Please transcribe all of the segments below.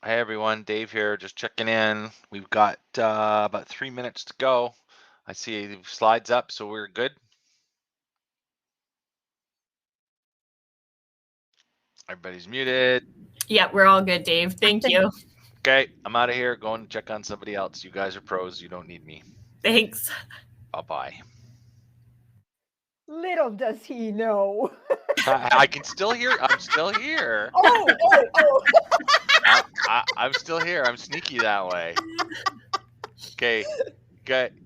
Hey everyone, Dave here, just checking in. We've got about 3 minutes to go. I see the slides up, so we're good. Everybody's muted. Yeah, we're all good, Dave. Thank you. Okay, I'm out of here, going to check on somebody else. You guys are pros, you don't need me. Thanks. Bye-bye. Little does he know. I can still hear, I'm still here. Oh. I'm still here, I'm sneaky that way. Okay,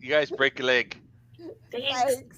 you guys break a leg. Thanks.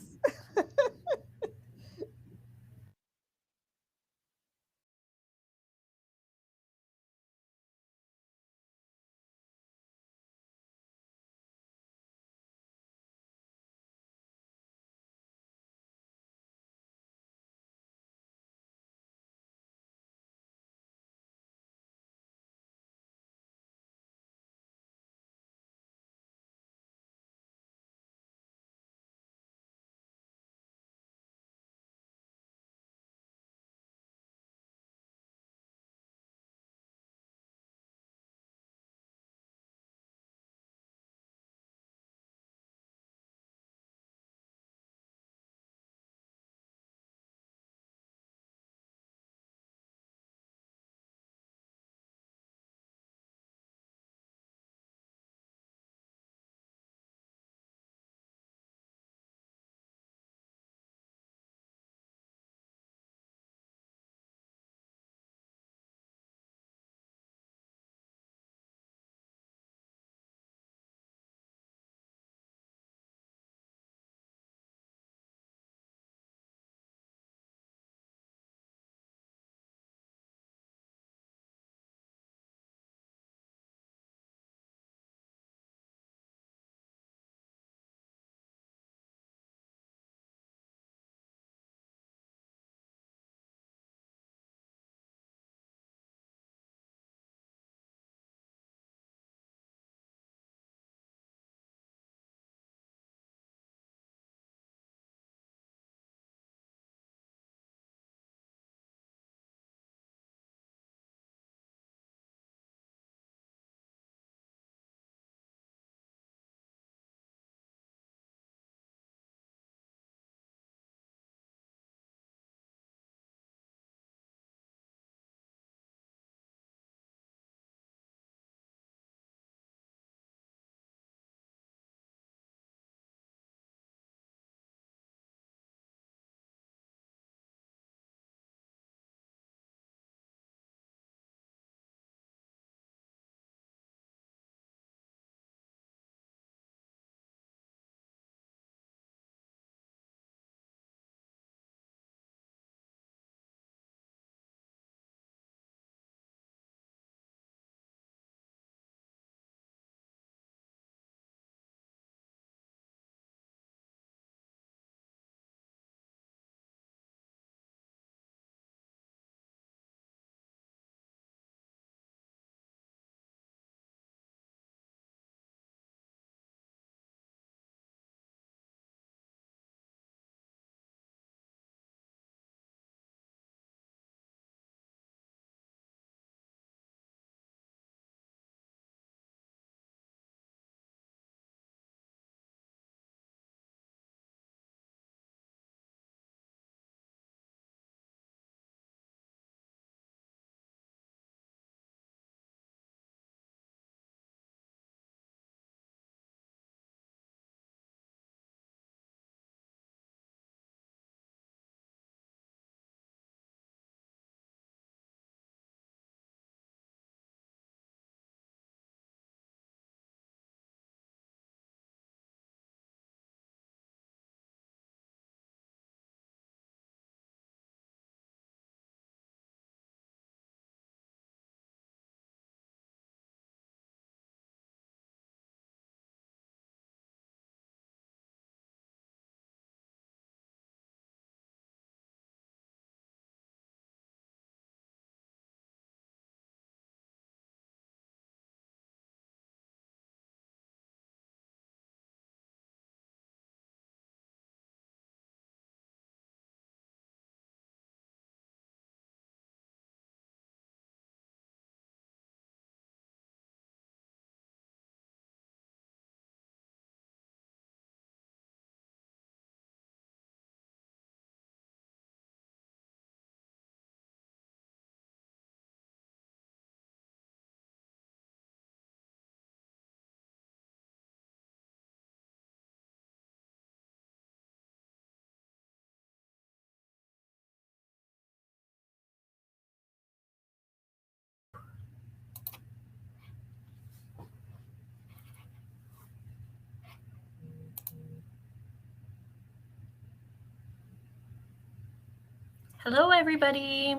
Hello, everybody.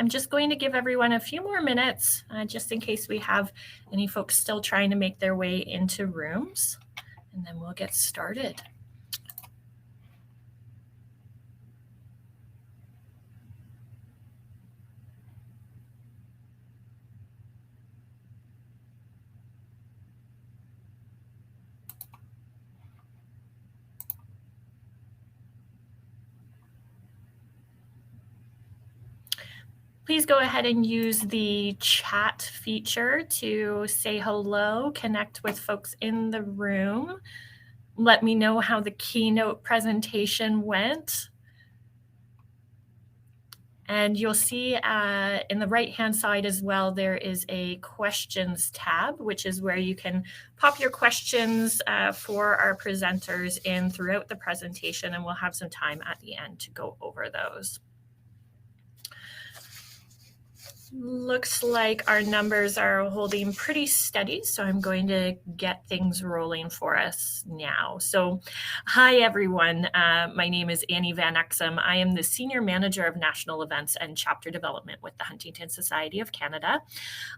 I'm just going to give everyone a few more minutes, just in case we have any folks still trying to make their way into rooms, and then we'll get started. Please go ahead and use the chat feature to say hello, connect with folks in the room. Let me know how the keynote presentation went. And you'll see in the right-hand side as well, there is a questions tab, which is where you can pop your questions for our presenters in throughout the presentation, and we'll have some time at the end to go over those. Looks like our numbers are holding pretty steady, so I'm going to get things rolling for us now. So, hi everyone. My name is Annie Van Exum. I am the Senior Manager of National Events and Chapter Development with the Huntington Society of Canada.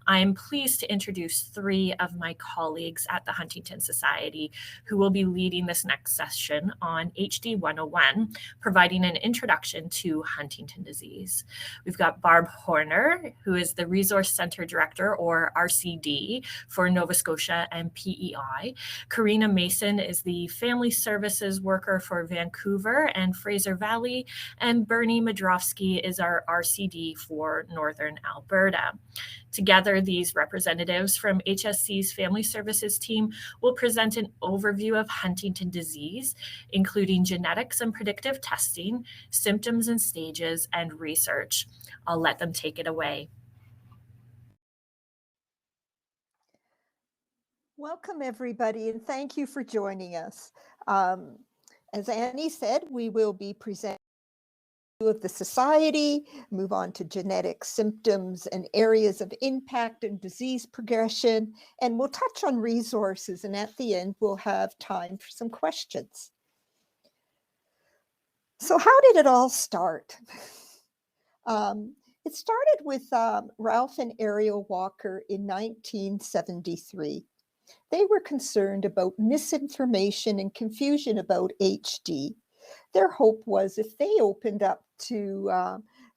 I am pleased to introduce 3 of my colleagues at the Huntington Society who will be leading this next session on HD101, providing an introduction to Huntington disease. We've got Barb Horner, who is the Resource Center Director, or RCD, for Nova Scotia and PEI. Corrina Masson is the Family Services Worker for Vancouver and Fraser Valley, and Bernie Modrovsky is our RCD for Northern Alberta. Together, these representatives from HSC's Family Services team will present an overview of Huntington disease, including genetics and predictive testing, symptoms and stages, and research. I'll let them take it away. Welcome, everybody, and thank you for joining us. As Annie said, we will be presenting of the society, move on to genetic symptoms and areas of impact and disease progression, and we'll touch on resources, and at the end, we'll have time for some questions. So how did it all start? It started with Ralph and Ariel Walker in 1973. They were concerned about misinformation and confusion about HD. Their hope was if they opened up to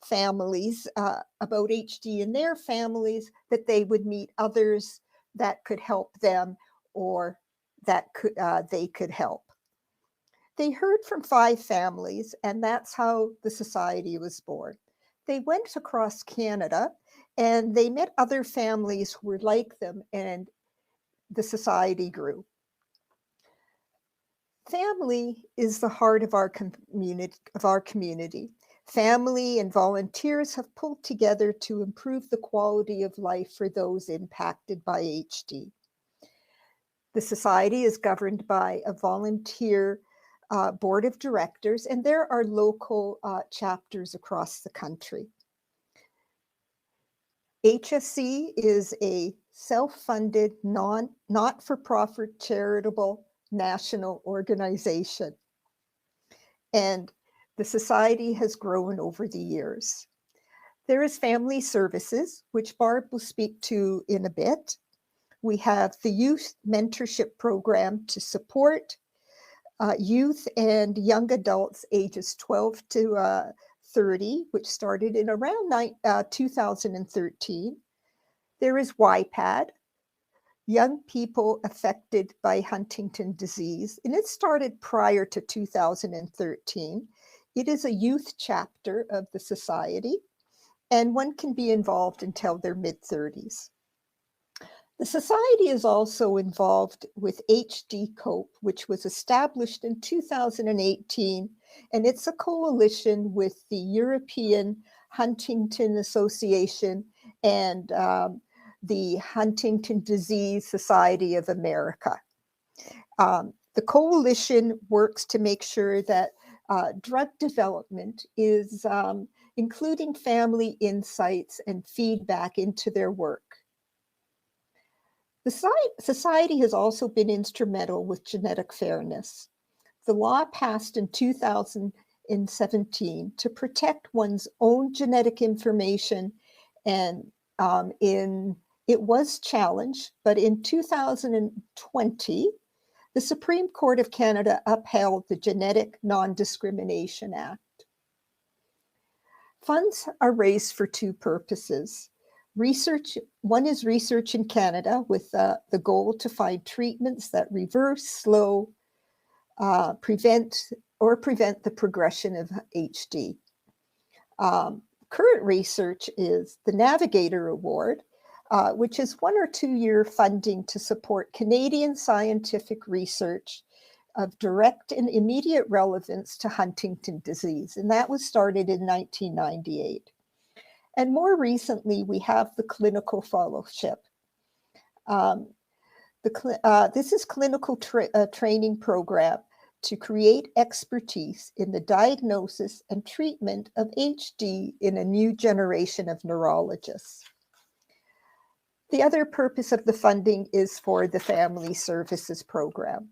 families about HD in their families, that they would meet others that could help them or that they could help. They heard from 5 families, and that's how the society was born. They went across Canada and they met other families who were like them, and the society grew. Family is the heart of our community. Family and volunteers have pulled together to improve the quality of life for those impacted by HD. The society is governed by a volunteer board of directors, and there are local chapters across the country. HSC is a self-funded, not-for-profit charitable national organization, and the society has grown over the years. There is family services, which Barb will speak to in a bit. We have the youth mentorship program to support youth and young adults ages 12 to 30, which started in around 2013. There is YPAD, Young People Affected by Huntington Disease, and it started prior to 2013. It is a youth chapter of the society, and one can be involved until their mid-30s. The society is also involved with HD Cope, which was established in 2018, and it's a coalition with the European Huntington Association and the Huntington Disease Society of America. The coalition works to make sure that drug development is including family insights and feedback into their work. The society has also been instrumental with genetic fairness. The law passed in 2000 in 17 to protect one's own genetic information, and it was challenged, but in 2020, the Supreme Court of Canada upheld the Genetic Non-Discrimination Act. Funds are raised for two purposes. One is research in Canada with the goal to find treatments that reverse, slow, prevent the progression of HD. Current research is the Navigator Award, which is 1 or 2 year funding to support Canadian scientific research of direct and immediate relevance to Huntington disease. And that was started in 1998. And more recently, we have the clinical fellowship. This is clinical training program to create expertise in the diagnosis and treatment of HD in a new generation of neurologists. The other purpose of the funding is for the Family Services Program.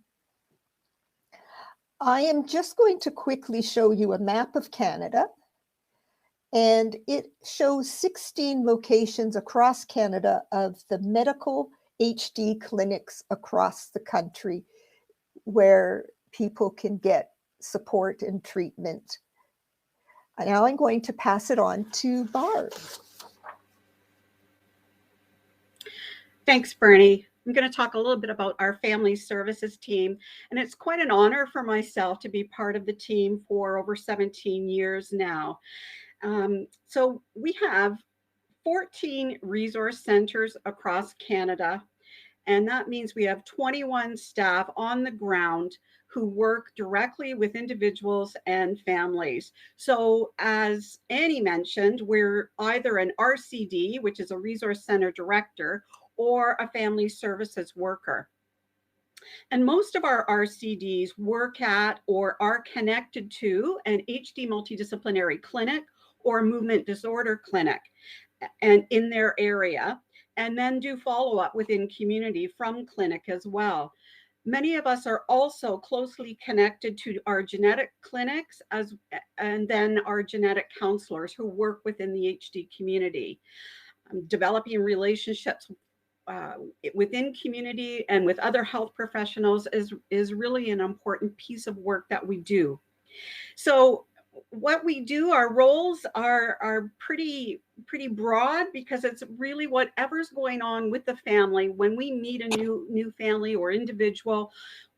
I am just going to quickly show you a map of Canada, and it shows 16 locations across Canada of the medical HD clinics across the country where people can get support and treatment. Now I'm going to pass it on to Barb. Thanks, Bernie. I'm going to talk a little bit about our family services team, and it's quite an honor for myself to be part of the team for over 17 years now. So we have 14 resource centers across Canada, and that means we have 21 staff on the ground who work directly with individuals and families. So as Annie mentioned, we're either an RCD, which is a resource center director, or a family services worker. And most of our RCDs work at or are connected to an HD multidisciplinary clinic or movement disorder clinic and in their area, and then do follow-up within community from clinic as well. Many of us are also closely connected to our genetic clinics and then our genetic counselors who work within the HD community. Developing relationships within community and with other health professionals is really an important piece of work that we do. So what we do, our roles are pretty broad, because it's really whatever's going on with the family. When we meet a new family or individual,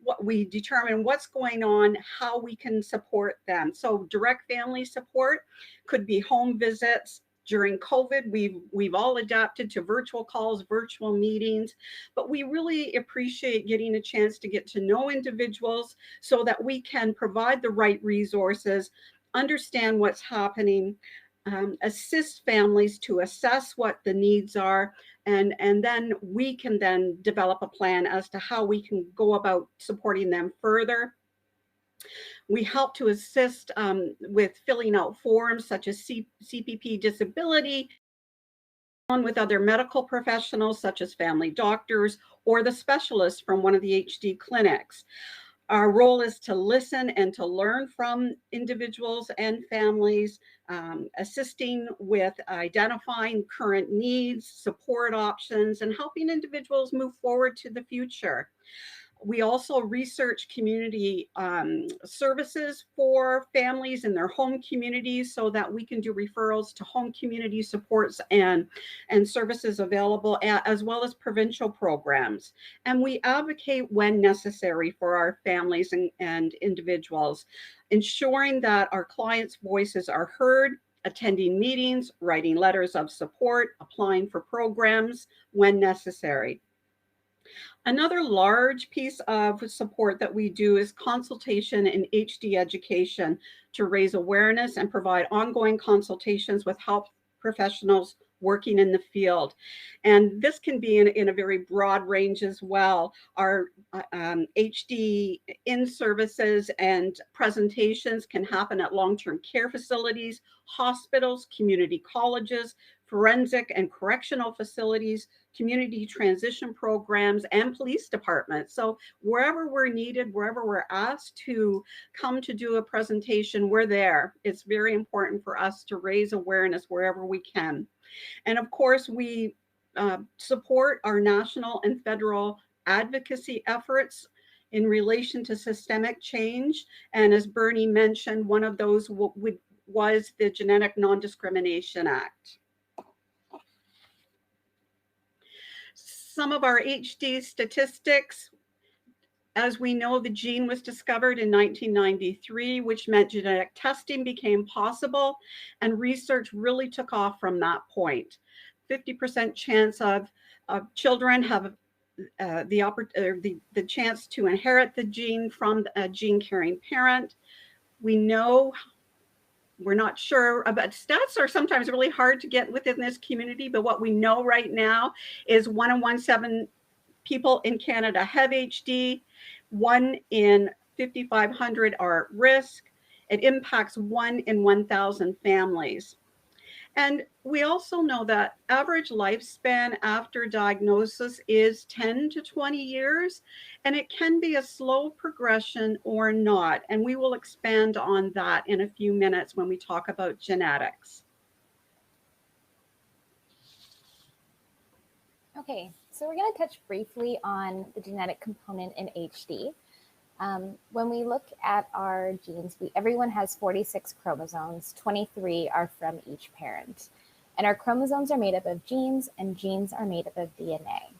what we determine what's going on, how we can support them. So direct family support could be home visits. During COVID, we've all adapted to virtual calls, virtual meetings, but we really appreciate getting a chance to get to know individuals so that we can provide the right resources, understand what's happening, assist families to assess what the needs are, and then we can then develop a plan as to how we can go about supporting them further. We help to assist with filling out forms such as CPP disability, along with other medical professionals such as family doctors or the specialists from one of the HD clinics. Our role is to listen and to learn from individuals and families, assisting with identifying current needs, support options, and helping individuals move forward to the future. We also research community services for families in their home communities so that we can do referrals to home community supports and services available, as well as provincial programs. And we advocate when necessary for our families and individuals, ensuring that our clients' voices are heard, attending meetings, writing letters of support, applying for programs when necessary. Another large piece of support that we do is consultation and HD education to raise awareness and provide ongoing consultations with health professionals working in the field. And this can be in a very broad range as well. Our HD in-services and presentations can happen at long-term care facilities, hospitals, community colleges, forensic and correctional facilities, community transition programs, and police departments. So wherever we're needed, wherever we're asked to come to do a presentation, we're there. It's very important for us to raise awareness wherever we can. And of course, we support our national and federal advocacy efforts in relation to systemic change. And as Bernie mentioned, one of those was the Genetic Non-Discrimination Act. Some of our HD statistics. As we know, the gene was discovered in 1993, which meant genetic testing became possible, and research really took off from that point. 50% chance of children have the chance to inherit the gene from a gene-carrying parent. We know, we're not sure about, stats are sometimes really hard to get within this community, but what we know right now is 1 in 17 people in Canada have HD. 1 in 5,500 are at risk. It impacts 1 in 1,000 families. And we also know that average lifespan after diagnosis is 10 to 20 years, and it can be a slow progression or not. And we will expand on that in a few minutes when we talk about genetics. Okay, so we're going to touch briefly on the genetic component in HD. When we look at our genes, everyone has 46 chromosomes, 23 are from each parent. And our chromosomes are made up of genes, and genes are made up of DNA.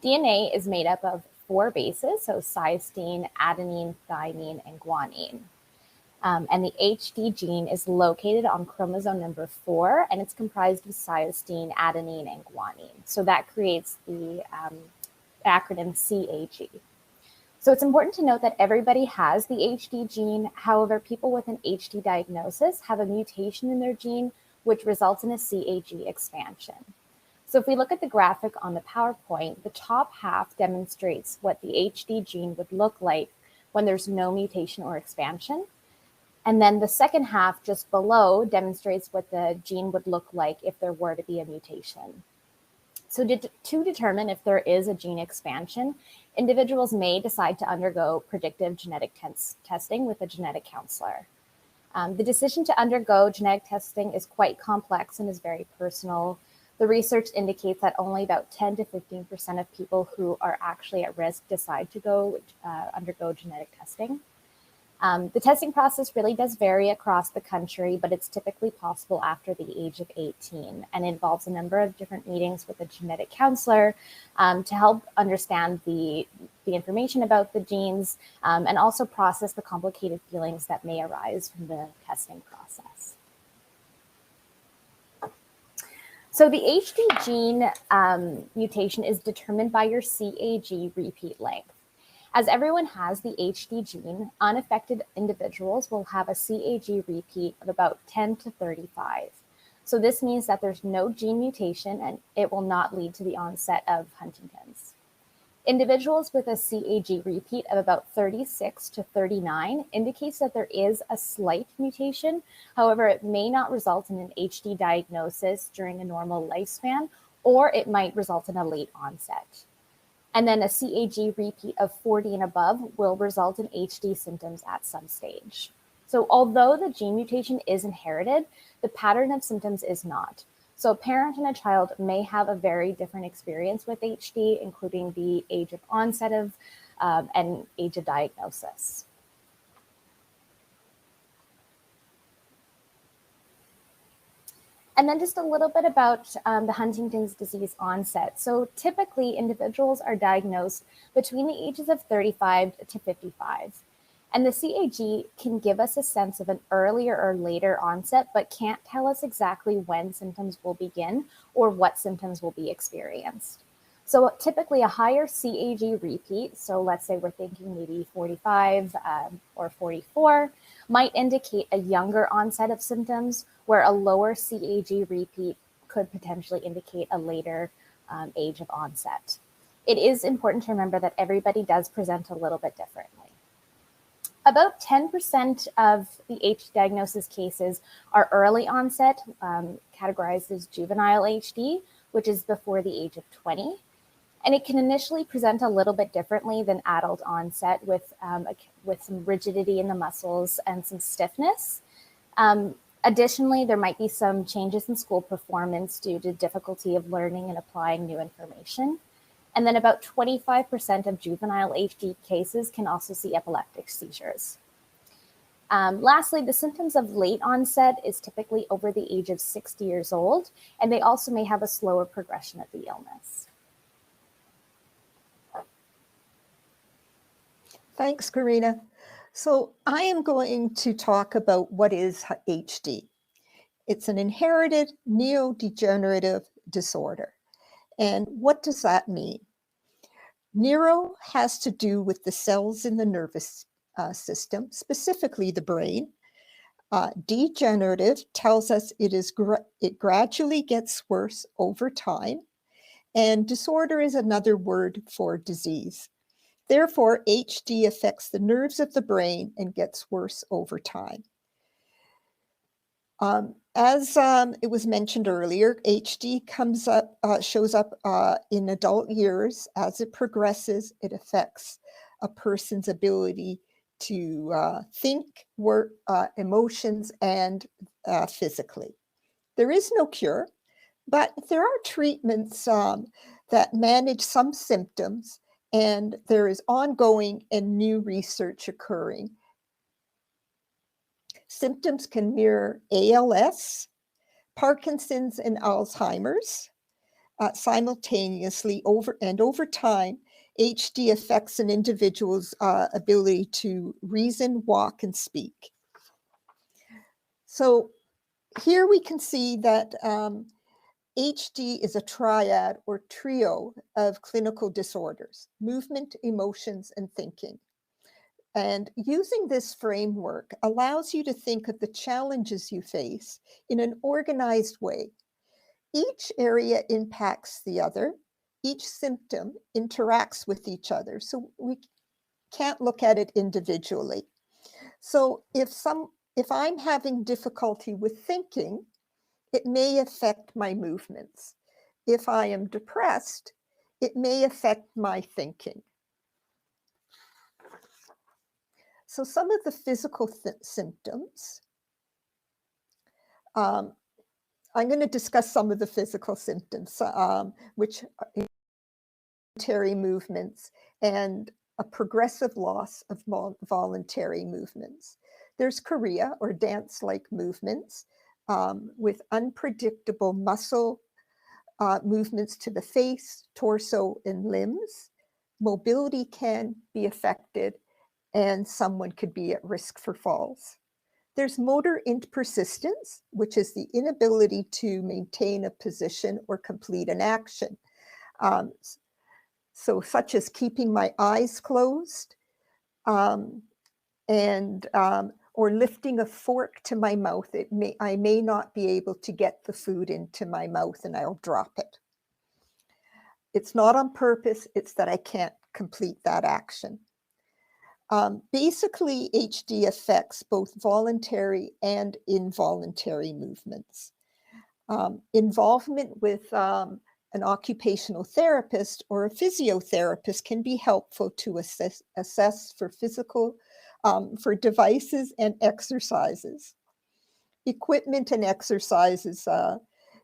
DNA is made up of 4 bases, so cysteine, adenine, thymine, and guanine. And the HD gene is located on chromosome number 4, and it's comprised of cysteine, adenine, and guanine. So that creates the acronym CAG. So it's important to note that everybody has the HD gene. However, people with an HD diagnosis have a mutation in their gene, which results in a CAG expansion. So if we look at the graphic on the PowerPoint, the top half demonstrates what the HD gene would look like when there's no mutation or expansion. And then the second half just below demonstrates what the gene would look like if there were to be a mutation. So to determine if there is a gene expansion, individuals may decide to undergo predictive genetic testing with a genetic counselor. The decision to undergo genetic testing is quite complex and is very personal. The research indicates that only about 10 to 15% of people who are actually at risk decide to undergo genetic testing. The testing process really does vary across the country, but it's typically possible after the age of 18 and involves a number of different meetings with a genetic counselor to help understand the information about the genes and also process the complicated feelings that may arise from the testing process. So the HD gene mutation is determined by your CAG repeat length. As everyone has the HD gene, unaffected individuals will have a CAG repeat of about 10 to 35. So this means that there's no gene mutation and it will not lead to the onset of Huntington's. Individuals with a CAG repeat of about 36 to 39 indicates that there is a slight mutation. However, it may not result in an HD diagnosis during a normal lifespan, or it might result in a late onset. And then a CAG repeat of 40 and above will result in HD symptoms at some stage. So although the gene mutation is inherited, the pattern of symptoms is not. So a parent and a child may have a very different experience with HD, including the age of onset of and age of diagnosis. And then just a little bit about the Huntington's disease onset. So typically individuals are diagnosed between the ages of 35 to 55. And the CAG can give us a sense of an earlier or later onset, but can't tell us exactly when symptoms will begin or what symptoms will be experienced. So typically a higher CAG repeat, so let's say we're thinking maybe 45 or 44, might indicate a younger onset of symptoms, where a lower CAG repeat could potentially indicate a later age of onset. It is important to remember that everybody does present a little bit differently. About 10% of the HD diagnosis cases are early onset, categorized as juvenile HD, which is before the age of 20. And it can initially present a little bit differently than adult onset with some rigidity in the muscles and some stiffness. Additionally, there might be some changes in school performance due to difficulty of learning and applying new information. And then about 25% of juvenile HD cases can also see epileptic seizures. Lastly, the symptoms of late onset is typically over the age of 60 years old, and they also may have a slower progression of the illness. Thanks, Corrina. So I am going to talk about what is HD. It's an inherited neurodegenerative disorder. And what does that mean? Neuro has to do with the cells in the nervous system, specifically the brain. Degenerative tells us it gradually gets worse over time. And disorder is another word for disease. Therefore, HD affects the nerves of the brain and gets worse over time. As it was mentioned earlier, HD shows up in adult years. As it progresses, it affects a person's ability to think, work, emotions, and physically. There is no cure, but there are treatments that manage some symptoms, and there is ongoing and new research occurring. Symptoms can mirror ALS, Parkinson's, and Alzheimer's simultaneously over time. HD affects an individual's ability to reason, walk, and speak. So here we can see that HD is a triad or trio of clinical disorders: movement, emotions, and thinking. And using this framework allows you to think of the challenges you face in an organized way. Each area impacts the other. Each symptom interacts with each other. So we can't look at it individually. So if I'm having difficulty with thinking, it may affect my movements. If I am depressed, it may affect my thinking. So some of the physical symptoms, I'm going to discuss some of the physical symptoms, which are involuntary movements and a progressive loss of voluntary movements. There's chorea, or dance-like movements, with unpredictable muscle movements to the face, torso, and limbs. Mobility can be affected, and someone could be at risk for falls. There's motor persistence, which is the inability to maintain a position or complete an action. So such as keeping my eyes closed or lifting a fork to my mouth. I may not be able to get the food into my mouth and I'll drop it. It's not on purpose, it's that I can't complete that action. Basically, HD affects both voluntary and involuntary movements. Involvement with an occupational therapist or a physiotherapist can be helpful to assess for devices and exercises. Equipment and exercises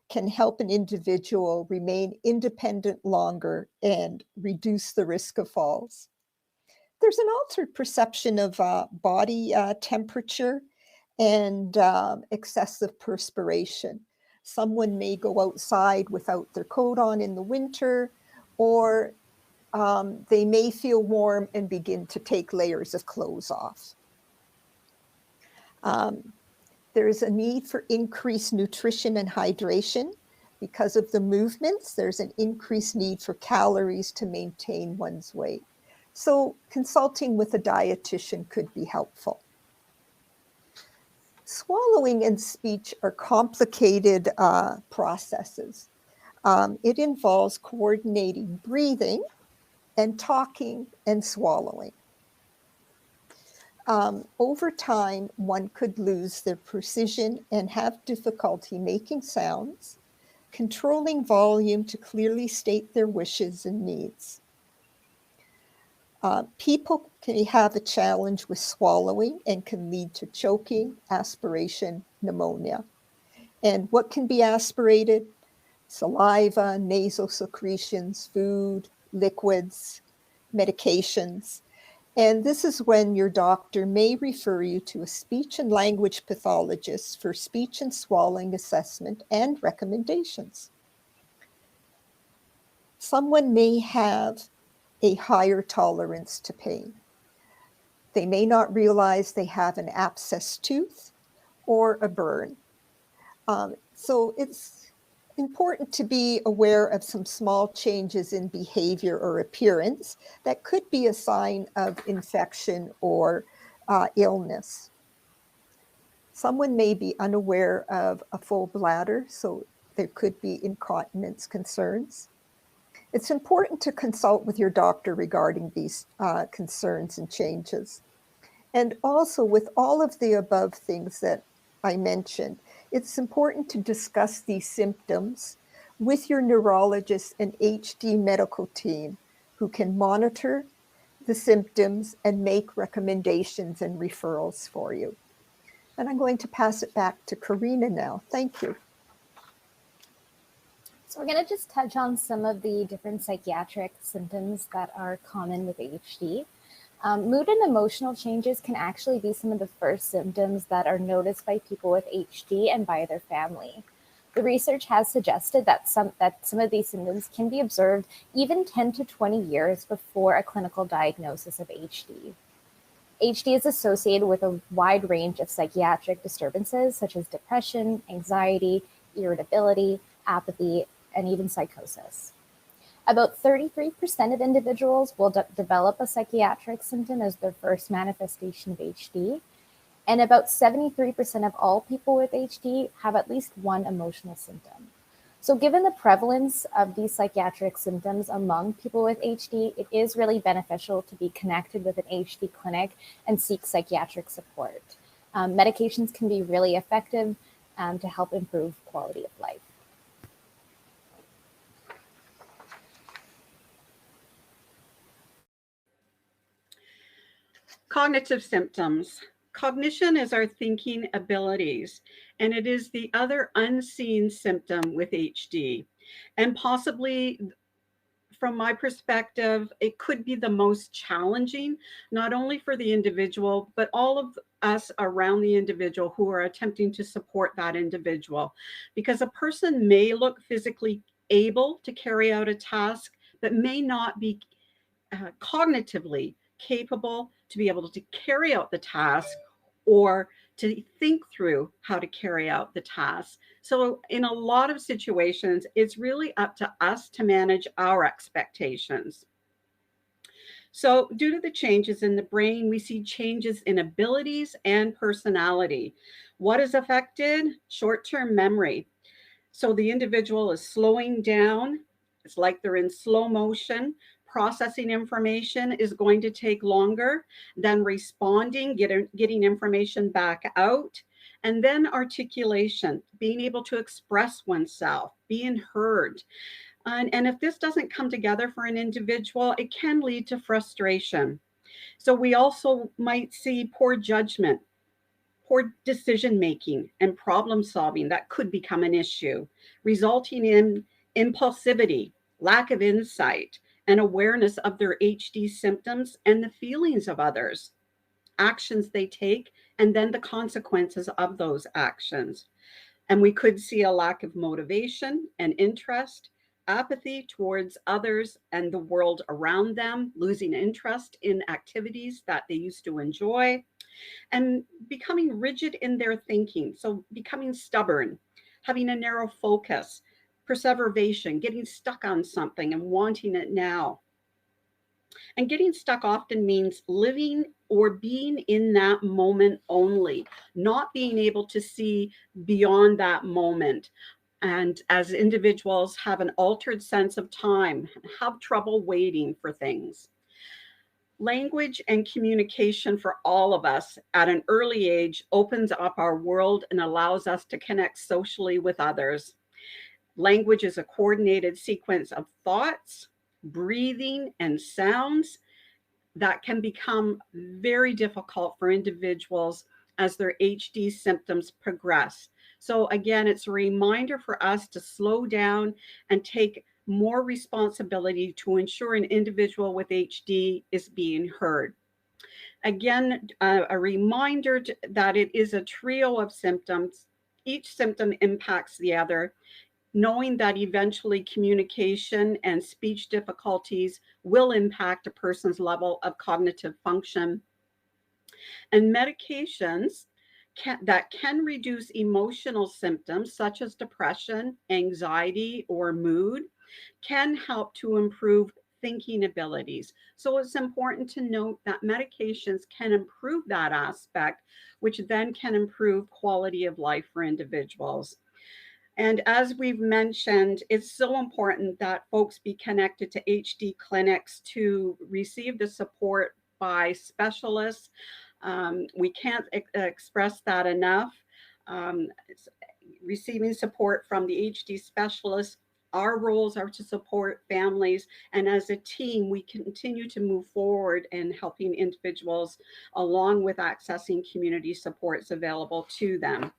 can help an individual remain independent longer and reduce the risk of falls. There's an altered perception of body temperature and excessive perspiration. Someone may go outside without their coat on in the winter, or they may feel warm and begin to take layers of clothes off. There is a need for increased nutrition and hydration. Because of the movements, there's an increased need for calories to maintain one's weight. So consulting with a dietitian could be helpful. Swallowing and speech are complicated processes. It involves coordinating breathing and talking and swallowing. Over time, one could lose their precision and have difficulty making sounds, controlling volume to clearly state their wishes and needs. People can have a challenge with swallowing and can lead to choking, aspiration, pneumonia. And what can be aspirated? Saliva, nasal secretions, food, liquids, medications. And this is when your doctor may refer you to a speech and language pathologist for speech and swallowing assessment and recommendations. Someone may have a higher tolerance to pain. They may not realize they have an abscessed tooth or a burn. So it's important to be aware of some small changes in behavior or appearance that could be a sign of infection or illness. Someone may be unaware of a full bladder, so there could be incontinence concerns. It's important to consult with your doctor regarding these concerns and changes. And also, with all of the above things that I mentioned, it's important to discuss these symptoms with your neurologist and HD medical team who can monitor the symptoms and make recommendations and referrals for you. And I'm going to pass it back to Corrina now. Thank you. So we're going to just touch on some of the different psychiatric symptoms that are common with HD. Mood and emotional changes can actually be some of the first symptoms that are noticed by people with HD and by their family. The research has suggested that some of these symptoms can be observed even 10 to 20 years before a clinical diagnosis of HD. HD is associated with a wide range of psychiatric disturbances such as depression, anxiety, irritability, apathy, and even psychosis. About 33% of individuals will develop a psychiatric symptom as their first manifestation of HD, and about 73% of all people with HD have at least one emotional symptom. So given the prevalence of these psychiatric symptoms among people with HD, it is really beneficial to be connected with an HD clinic and seek psychiatric support. Medications can be really effective to help improve quality of life. Cognitive symptoms. Cognition is our thinking abilities, and it is the other unseen symptom with HD. And possibly, from my perspective, it could be the most challenging, not only for the individual, but all of us around the individual who are attempting to support that individual. Because a person may look physically able to carry out a task, but may not be cognitively capable to be able to carry out the task or to think through how to carry out the task. So in a lot of situations, it's really up to us to manage our expectations. So due to the changes in the brain, we see changes in abilities and personality. What is affected? Short-term memory. So the individual is slowing down. It's like they're in slow motion. Processing information is going to take longer than responding, getting information back out. And then articulation, being able to express oneself, being heard. And if this doesn't come together for an individual, it can lead to frustration. So we also might see poor judgment, poor decision making, and problem solving that could become an issue, resulting in impulsivity, lack of insight, and awareness of their HD symptoms and the feelings of others, actions they take, and then the consequences of those actions. And we could see a lack of motivation and interest, apathy towards others and the world around them, losing interest in activities that they used to enjoy, and becoming rigid in their thinking. So becoming stubborn, having a narrow focus, perseveration, getting stuck on something and wanting it now. And getting stuck often means living or being in that moment only, not being able to see beyond that moment. And as individuals have an altered sense of time, have trouble waiting for things. Language and communication for all of us at an early age opens up our world and allows us to connect socially with others. Language is a coordinated sequence of thoughts, breathing, and sounds that can become very difficult for individuals as their HD symptoms progress. So, again, it's a reminder for us to slow down and take more responsibility to ensure an individual with HD is being heard. Again, a reminder that it is a trio of symptoms. Each symptom impacts the other, knowing that eventually communication and speech difficulties will impact a person's level of cognitive function. And medications that can reduce emotional symptoms such as depression, anxiety, or mood can help to improve thinking abilities. So it's important to note that medications can improve that aspect, which then can improve quality of life for individuals. And as we've mentioned, it's so important that folks be connected to HD clinics to receive the support by specialists. We can't express that enough. Receiving support from the HD specialists, our roles are to support families, and as a team, we continue to move forward in helping individuals along with accessing community supports available to them.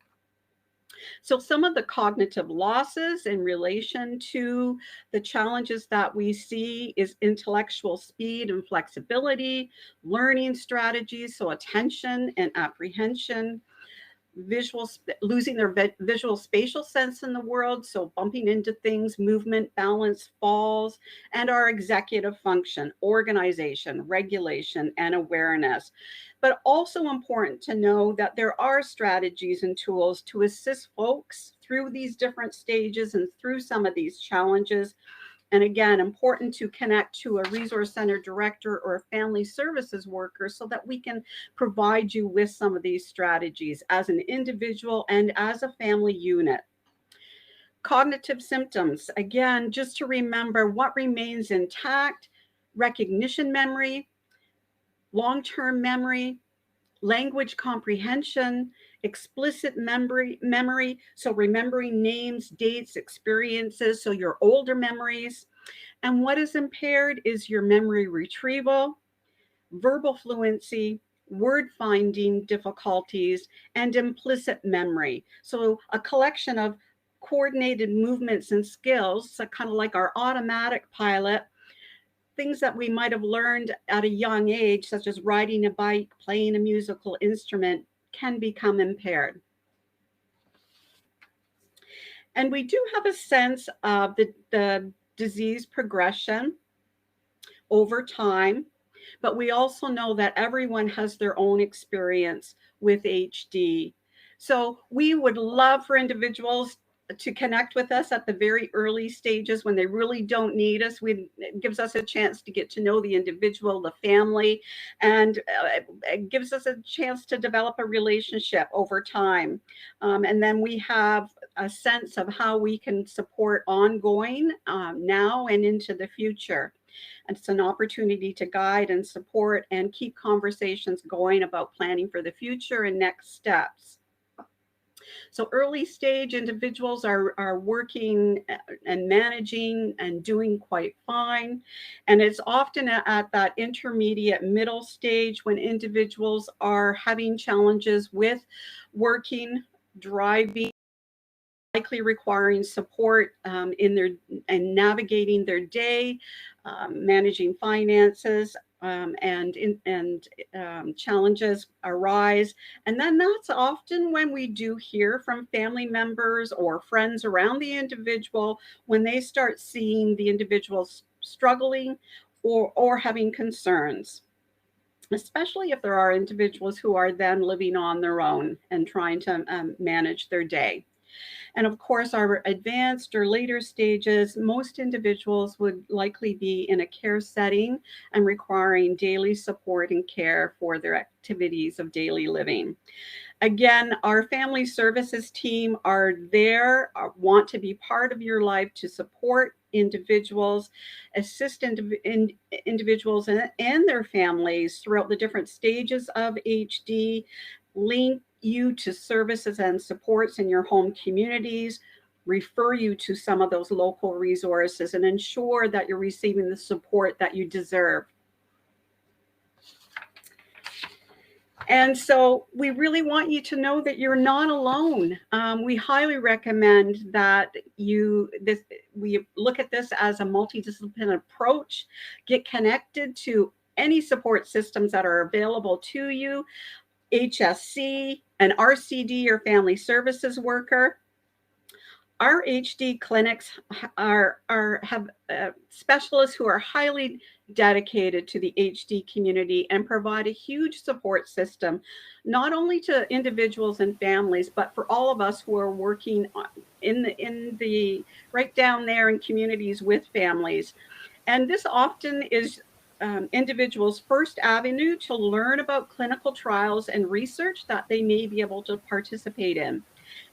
So some of the cognitive losses in relation to the challenges that we see is intellectual speed and flexibility, learning strategies, so attention and apprehension, losing their visual spatial sense in the world, so bumping into things, movement, balance, falls, and our executive function, organization, regulation, and awareness. But also important to know that there are strategies and tools to assist folks through these different stages and through some of these challenges. And again, important to connect to a resource center director or a family services worker so that we can provide you with some of these strategies as an individual and as a family unit. Cognitive symptoms, again, just to remember what remains intact: recognition memory, long-term memory, language comprehension, explicit memory, so remembering names, dates, experiences, so your older memories. And what is impaired is your memory retrieval, verbal fluency, word finding difficulties, and implicit memory. So a collection of coordinated movements and skills, so kind of like our automatic pilot, things that we might have learned at a young age, such as riding a bike, playing a musical instrument, can become impaired. And we do have a sense of the disease progression over time, but we also know that everyone has their own experience with HD. So we would love for individuals to connect with us at the very early stages when they really don't need us. It gives us a chance to get to know the individual, the family, and it gives us a chance to develop a relationship over time. And then we have a sense of how we can support ongoing now and into the future. And it's an opportunity to guide and support and keep conversations going about planning for the future and next steps. So early stage individuals are working and managing and doing quite fine. And it's often at that intermediate middle stage when individuals are having challenges with working, driving, likely requiring support in navigating their day, managing finances, and challenges arise. And then that's often when we do hear from family members or friends around the individual when they start seeing the individual struggling or having concerns, especially if there are individuals who are then living on their own and trying to manage their day. And of course, our advanced or later stages, most individuals would likely be in a care setting and requiring daily support and care for their activities of daily living. Again, our family services team are there, want to be part of your life to support individuals, assist individuals and their families throughout the different stages of HD, link you to services and supports in your home communities, refer you to some of those local resources, and ensure that you're receiving the support that you deserve. And so we really want you to know that you're not alone. We highly recommend that we look at this as a multidisciplinary approach, get connected to any support systems that are available to you, HSC, an RCD or family services worker. Our HD clinics have specialists who are highly dedicated to the HD community and provide a huge support system, not only to individuals and families, but for all of us who are working in the right down there in communities with families. And this often is individuals' first avenue to learn about clinical trials and research that they may be able to participate in.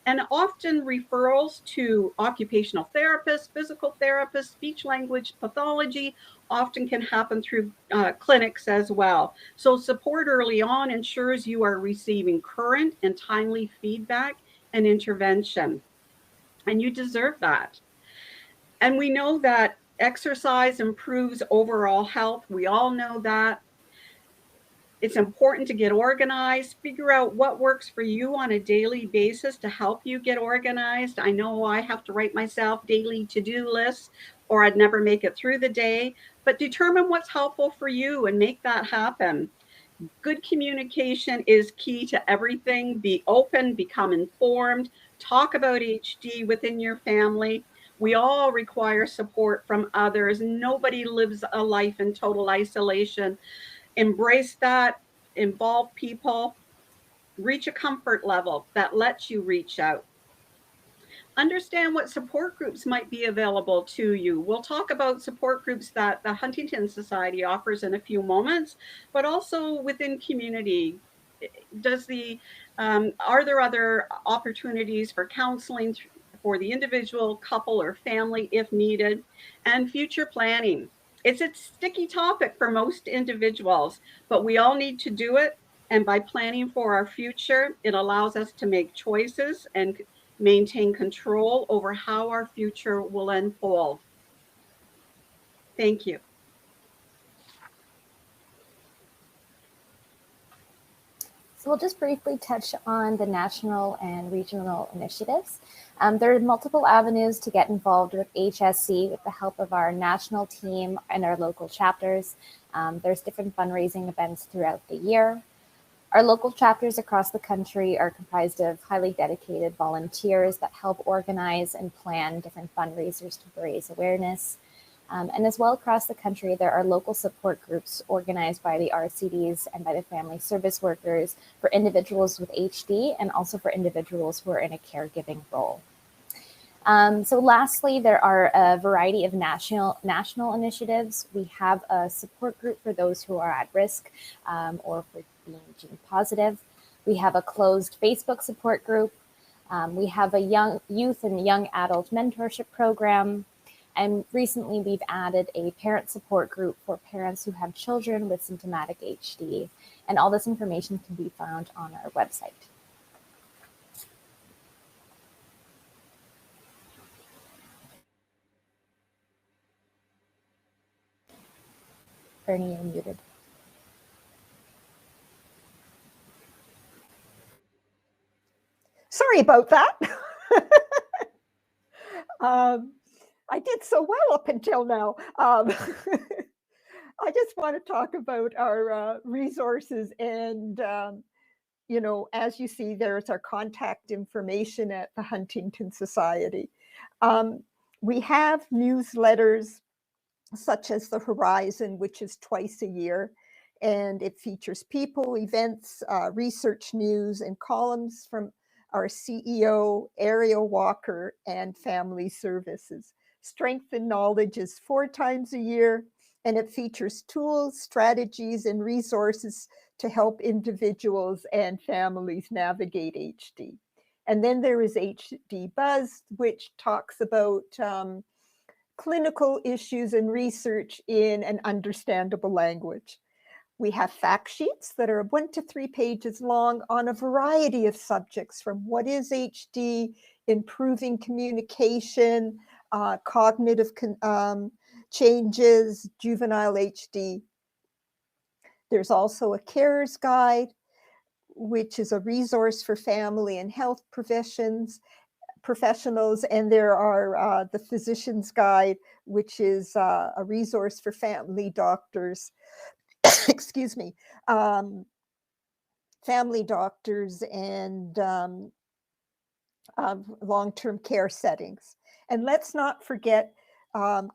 And often referrals to occupational therapists, physical therapists, speech language pathology often can happen through clinics as well. So support early on ensures you are receiving current and timely feedback and intervention. And you deserve that. And we know that exercise improves overall health. We all know that. It's important to get organized, figure out what works for you on a daily basis to help you get organized. I know I have to write myself daily to-do lists or I'd never make it through the day, but determine what's helpful for you and make that happen. Good communication is key to everything. Be open, become informed, talk about HD within your family. We all require support from others. Nobody lives a life in total isolation. Embrace that, involve people, reach a comfort level that lets you reach out. Understand what support groups might be available to you. We'll talk about support groups that the Huntington Society offers in a few moments, but also within community. Are there other opportunities for counseling for the individual, couple, or family if needed? And future planning. It's a sticky topic for most individuals, but we all need to do it. And by planning for our future, it allows us to make choices and maintain control over how our future will unfold. Thank you. So we'll just briefly touch on the national and regional initiatives. There are multiple avenues to get involved with HSC with the help of our national team and our local chapters. There's different fundraising events throughout the year. Our local chapters across the country are comprised of highly dedicated volunteers that help organize and plan different fundraisers to raise awareness. And as well across the country, there are local support groups organized by the RCDs and by the family service workers for individuals with HD and also for individuals who are in a caregiving role. So lastly, there are a variety of national initiatives. We have a support group for those who are at risk or for being gene positive. We have a closed Facebook support group. We have a youth and young adult mentorship program. And recently we've added a parent support group for parents who have children with symptomatic HD. And all this information can be found on our website. Bernie, you're muted. Sorry about that. I did so well up until now. I just want to talk about our resources and, you know, as you see, there's our contact information at the Huntington Society. We have newsletters such as the Horizon, which is twice a year, and it features people, events, research news, and columns from our CEO, Ariel Walker, and Family Services. Strength and Knowledge is 4 times a year, and it features tools, strategies, and resources to help individuals and families navigate HD. And then there is HD Buzz, which talks about clinical issues and research in an understandable language. We have fact sheets that are 1 to 3 pages long on a variety of subjects, from what is HD, improving communication, cognitive changes, juvenile HD. There's also a carer's guide, which is a resource for family and health professionals, and there are the physician's guide, which is a resource for family doctors. Excuse me, family doctors and long-term care settings. And let's not forget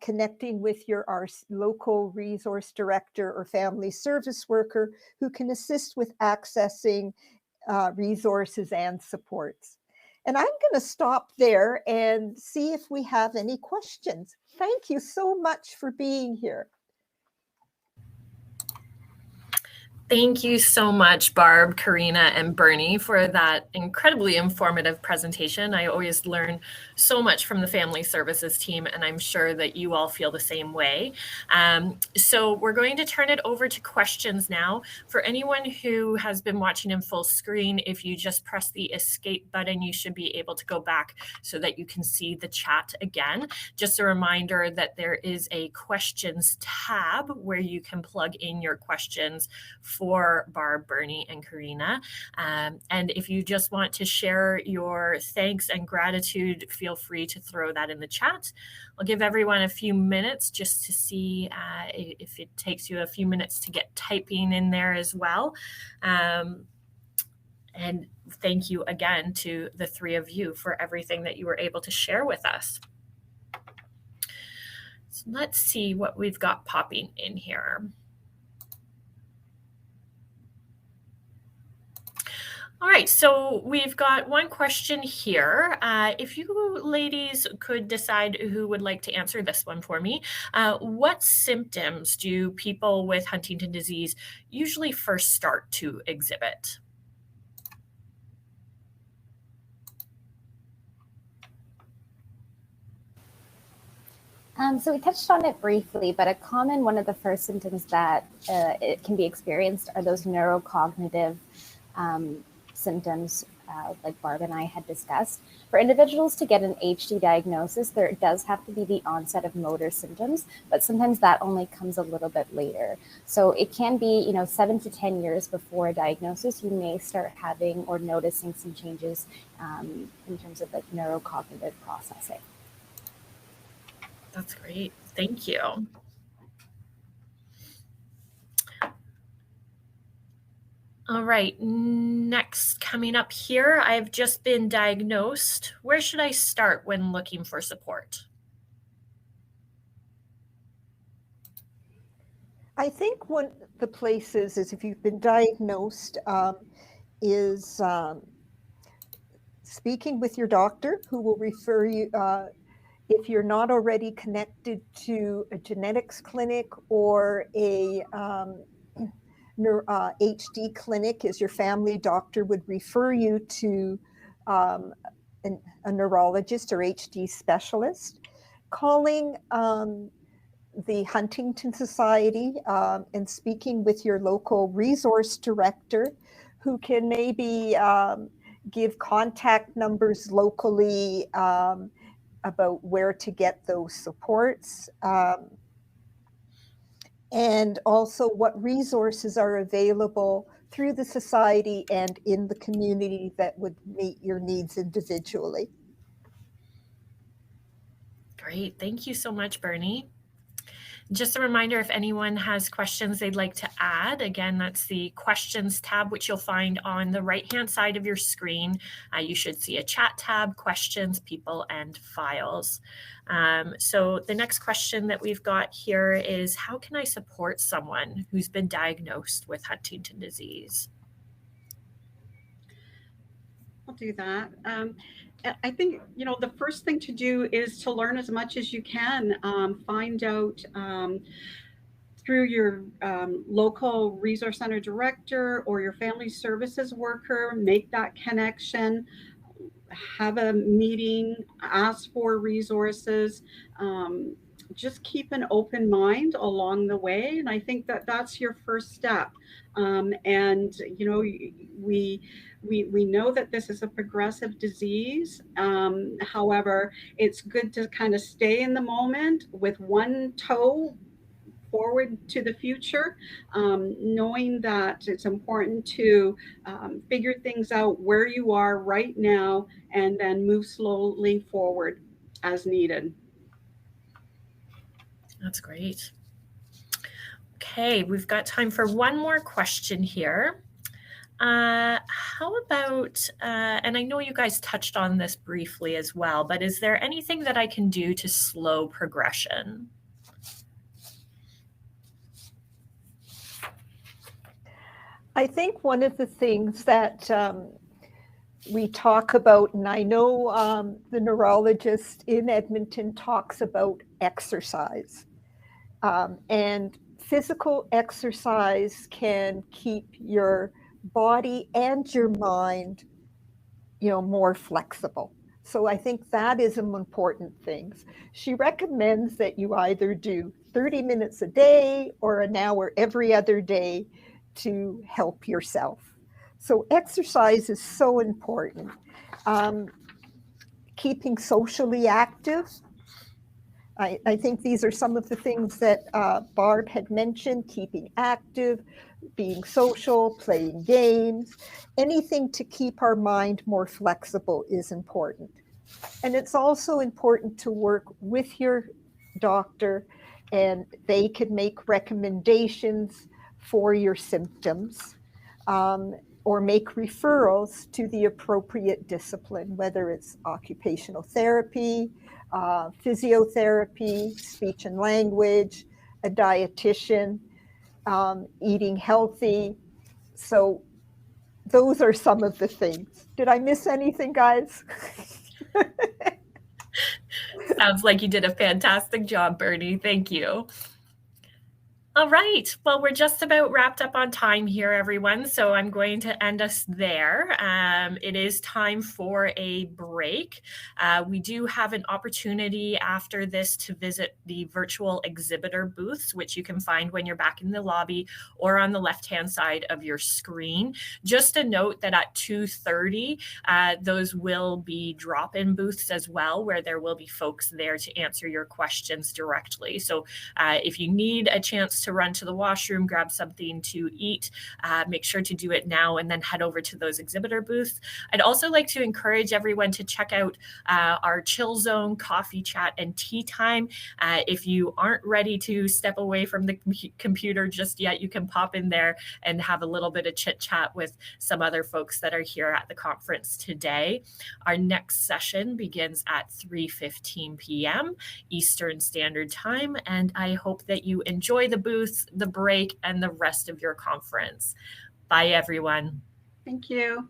connecting with your local resource director or family service worker who can assist with accessing resources and supports. And I'm going to stop there and see if we have any questions. Thank you so much for being here. Thank you so much, Barb, Corrina, and Bernie, for that incredibly informative presentation. I always learn so much from the Family Services team, and I'm sure that you all feel the same way. So we're going to turn it over to questions now. For anyone who has been watching in full screen, if you just press the escape button, you should be able to go back so that you can see the chat again. Just a reminder that there is a questions tab where you can plug in your questions for Barb, Bernie, and Corrina. And if you just want to share your thanks and gratitude, feel free to throw that in the chat. I'll give everyone a few minutes just to see if it takes you a few minutes to get typing in there as well. And thank you again to the three of you for everything that you were able to share with us. So let's see what we've got popping in here. All right, so we've got one question here. If you ladies could decide who would like to answer this one for me, what symptoms do people with Huntington disease usually first start to exhibit? So we touched on it briefly, but one of the first symptoms that it can be experienced are those neurocognitive symptoms, like Barb and I had discussed. For individuals to get an HD diagnosis, there does have to be the onset of motor symptoms, but sometimes that only comes a little bit later. So it can be, 7 to 10 years before a diagnosis, you may start having or noticing some changes in terms of like neurocognitive processing. That's great. Thank you. All right, next coming up here, I've just been diagnosed. Where should I start when looking for support? I think one of the places is, if you've been diagnosed, is speaking with your doctor, who will refer you, if you're not already connected to a genetics clinic or a HD clinic, is your family doctor would refer you to a neurologist or HD specialist. Calling the Huntington Society and speaking with your local resource director, who can maybe give contact numbers locally about where to get those supports. And also what resources are available through the society and in the community that would meet your needs individually. Great, thank you so much, Bernie. Just a reminder, if anyone has questions they'd like to add, again, that's the questions tab, which you'll find on the right-hand side of your screen. You should see a chat tab, questions, people, and files. So the next question that we've got here is, how can I support someone who's been diagnosed with Huntington disease? I'll do that. I think, the first thing to do is to learn as much as you can. Find out through your local resource center director or your family services worker, make that connection, have a meeting, ask for resources. just keep an open mind along the way. And I think that that's your first step. And, you know, we know that this is a progressive disease. However, it's good to kind of stay in the moment with one toe forward to the future, knowing that it's important to figure things out where you are right now and then move slowly forward as needed. That's great. Okay, we've got time for one more question here. How about, and I know you guys touched on this briefly as well, but is there anything that I can do to slow progression? I think one of the things that we talk about, and I know the neurologist in Edmonton talks about exercise, and physical exercise can keep your body and your mind, you know, more flexible. So I think that is an important thing. She recommends that you either do 30 minutes a day or an hour every other day to help yourself. So exercise is so important. Keeping socially active. I think these are some of the things that Barb had mentioned: keeping active, being social, playing games. Anything to keep our mind more flexible is important. And it's also important to work with your doctor, and they could make recommendations for your symptoms, or make referrals to the appropriate discipline, whether it's occupational therapy, physiotherapy, speech and language, a dietitian, eating healthy. So those are some of the things. Did I miss anything, guys? Sounds like you did a fantastic job, Bernie. Thank you. All right. Well, we're just about wrapped up on time here, everyone. So I'm going to end us there. It is time for a break. We do have an opportunity after this to visit the virtual exhibitor booths, which you can find when you're back in the lobby or on the left-hand side of your screen. Just a note that at 2:30, those will be drop-in booths as well, where there will be folks there to answer your questions directly. So if you need a chance to run to the washroom, grab something to eat, make sure to do it now and then head over to those exhibitor booths. I'd also like to encourage everyone to check out our chill zone, coffee chat, and tea time. If you aren't ready to step away from the computer just yet, you can pop in there and have a little bit of chit chat with some other folks that are here at the conference today. Our next session begins at 3:15 p.m. Eastern Standard Time, and I hope that you enjoy the booths, the break, and the rest of your conference. Bye, everyone. Thank you.